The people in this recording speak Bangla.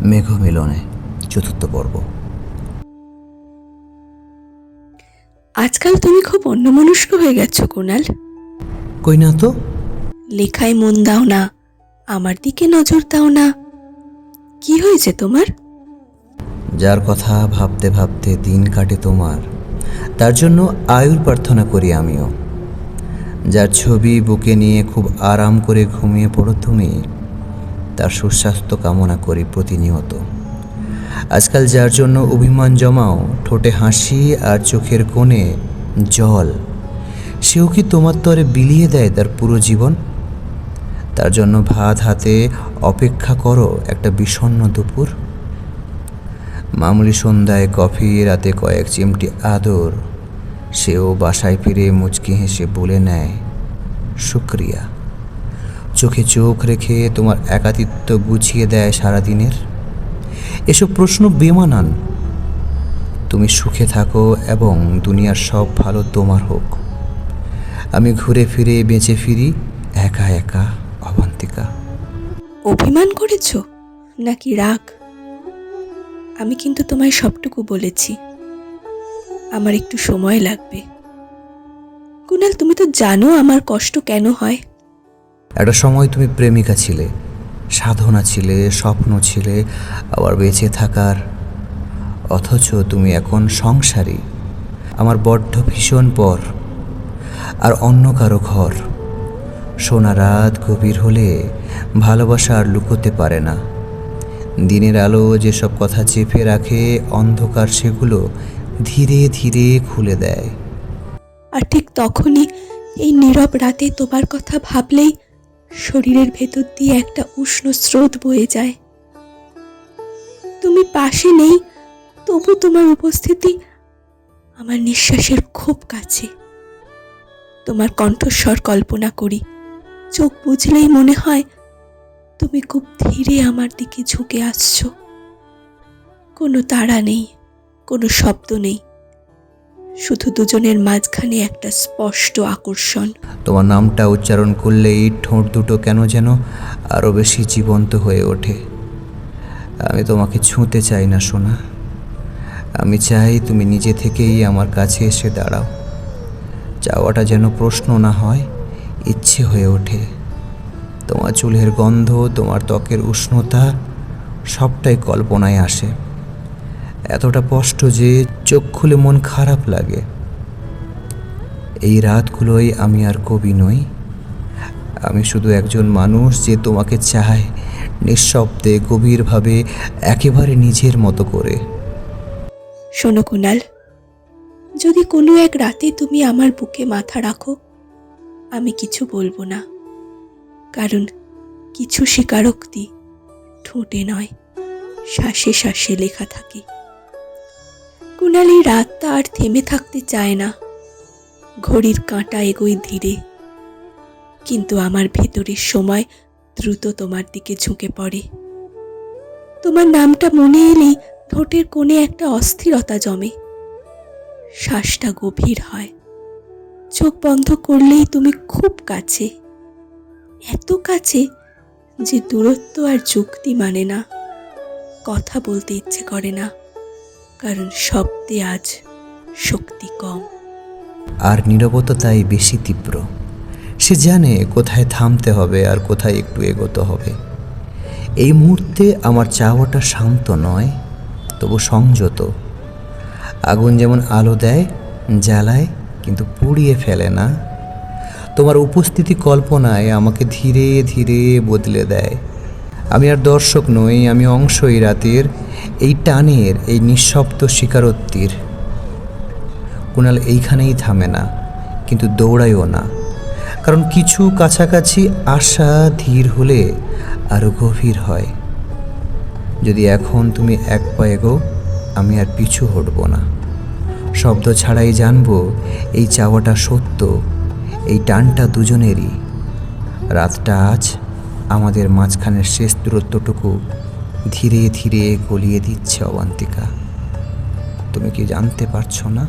মেঘ মিলনে ৪র্থ পর্ব। আজকাল তুমি খুব অন্যমনস্ক হয়ে গেছো কুণাল। কই না তো। লেখায় মন দাও না, আমার দিকে নজর দাও না, কি হয়েছে তোমার? যার কথা ভাবতে ভাবতে দিন কাটে তোমার, তার জন্য আয়ুর প্রার্থনা করি আমিও। যার ছবি বুকে নিয়ে খুব আরাম করে ঘুমিয়ে পড়ো তুমি, তার সুস্বাস্থ্য কামনা করি প্রতিনিয়ত। আজকাল যার জন্য অভিমান জমাও, ঠোঁটে হাসি আর চোখের কোণে জল, সেও কি তোমার তরে বিলিয়ে দেয় তার পুরো জীবন? তার জন্য ভাত হাতে অপেক্ষা করো একটা বিষণ্ণ দুপুর। মামুলি সন্ধ্যায় কফি, রাতে কয়েক চিমটি আদর, সেও বাসায় ফিরে মুচকি হেসে বলে নেয় শুক্রিয়া। চোখে চোখ রেখে তোমার একাকিত্ব গুছিয়ে দেয় সারাদিনের। এসব প্রশ্ন বেমানান। তুমি সুখে থাকো এবং দুনিয়ার সব ভালো তোমার হোক। আমি ঘুরে ফিরে বেঁচে ফিরি একা একা অবান্তিকা। অভিমান করেছো নাকি রাগ? আমি কিন্তু তোমায় সবটুকু বলেছি, আমার একটু সময় লাগবে। কুণাল, তুমি তো জানো আমার কষ্ট কেন হয়। একটা সময় তুমি প্রেমিকা ছিলে, সাধনা ছিলে, স্বপ্ন ছিলে, আবার বেঁচে থাকার। অথচ তুমি এখন সংসারী, আমার বড্ড ভীষণ পর, আর অন্য কারো ঘর। সোনা রাত গভীর হলে ভালোবাসা আর লুকোতে পারে না। দিনের আলো যেসব কথা চেপে রাখে, অন্ধকার সেগুলো ধীরে ধীরে খুলে দেয়। আর ঠিক তখনই এই নীরব রাতে তোমার কথা ভাবলেই শরীরের ভেতর দিয়ে একটা উষ্ণ স্রোত বয়ে যায়। তুমি পাশে নেই, তবু তোমার উপস্থিতি আমার নিঃশ্বাসের খুব কাছে। তোমার কণ্ঠস্বর কল্পনা করি, চোখ বুঝলেই মনে হয় তুমি খুব ধীরে আমার দিকে ঝুঁকে আসছো। কোনো তাড়া নেই, কোনো শব্দ নেই, শুধু দুজনের মাঝখানে একটা স্পষ্ট আকর্ষণ। তোমার নামটা উচ্চারণ করলেই ঠোঁট দুটো কেন যেন আরও বেশি জীবন্ত হয়ে ওঠে। আমি তোমাকে ছুঁতে চাই না সোনা, আমি চাই তুমি নিজে থেকেই আমার কাছে এসে দাঁড়াও। চাওয়াটা যেন প্রশ্ন না হয়, ইচ্ছে হয়ে ওঠে। তোমার চুলের গন্ধ, তোমার ত্বকের উষ্ণতা, সবটাই কল্পনায় আসে। এতটা স্পষ্ট যে চোখ খুলে মন খারাপ লাগে। এই রাতগুলোই আমি আর কবি নই, আমি শুধু একজন মানুষ যে তোমাকে চায়, নিঃশব্দে, গভীরভাবে, একেবারে নিজের মতো করে। শোনো কুণাল, যদি কোনো এক রাতে তুমি আমার বুকে মাথা রাখো, আমি কিছু বলবো না, কারণ কিছু স্বীকারোক্তি ঠোঁটে নয়, শ্বাসে শ্বাসে লেখা থাকে। কুণাল, এই রাতটা আর থেমে থাকতে চায় না। ঘড়ির কাঁটা এগোয় ধীরে, কিন্তু আমার ভেতরের সময় দ্রুত তোমার দিকে ঝুঁকে পড়ে। তোমার নামটা মনে এলেই ঠোঁটের কোণে একটা অস্থিরতা জমে, শ্বাসটা গভীর হয়। চোখ বন্ধ করলেই তুমি খুব কাছে, এত কাছে যে দূরত্ব আর যুক্তি মানে না। কথা বলতে ইচ্ছে করে না, কারণ শব্দে আজ শক্তি কম। আর নীরবতা তাই বেশি তীব্র। সে জানে কোথায় থামতে হবে আর কোথায় একটু এগোতে হবে। এই মুহূর্তে আমার চাওয়াটা শান্ত নয়, তবু সংযত। আগুন যেমন আলো দেয়, জ্বালায়, কিন্তু পুড়িয়ে ফেলে না, তোমার উপস্থিতি কল্পনায় আমাকে ধীরে ধীরে বদলে দেয়। আমি আর দর্শক নই, আমি অংশ এই রাতের, এই টানের, এই নিঃশব্দ স্বীকারোক্তির। কুণাল এইখানেই থামে না, কিন্তু দৌড়ায়ও না, কারণ কিছু কাছাকাছি আশা ধীর হলে আরও গভীর হয়। যদি এখন তুমি এক পা এগো, আমি আর পিছু হটব না। শব্দ ছাড়াই জানবো এই চাওয়াটা সত্য, এই টানটা দুজনেরই। রাতটা আজ আমাদের মাঝখানের শেষ দূরত্বটুকু ধীরে ধীরে গলিয়ে দিচ্ছে অবান্তিকা। তুমি কি জানতে পারছো না?